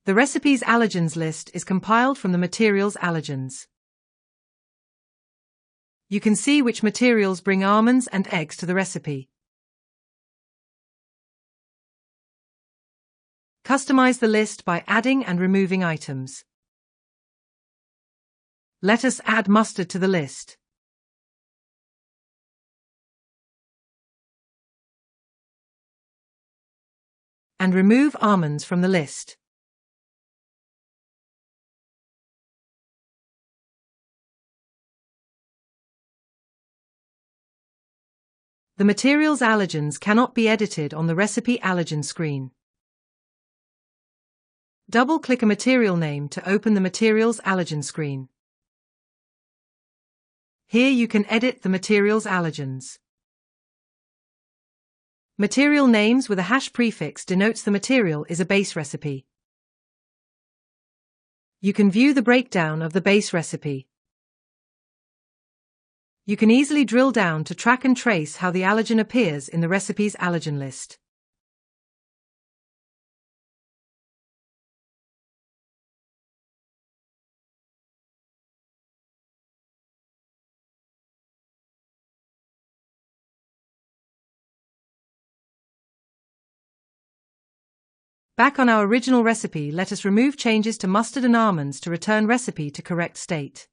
The recipe's allergens list is compiled from the material's allergens. You can see which materials bring almonds and eggs to the recipe. Customize the list by adding and removing items. Let us add mustard to the list. And remove almonds from the list. The material's allergens cannot be edited on the recipe allergen screen. Double-click a material name to open the material's allergen screen. Here you can edit the material's allergens. Material names with a hash prefix denotes the material is a base recipe. You can view the breakdown of the base recipe. You can easily drill down to track and trace how the allergen appears in the recipe's allergen list. Back on our original recipe, let us remove changes to mustard and almonds to return recipe to correct state.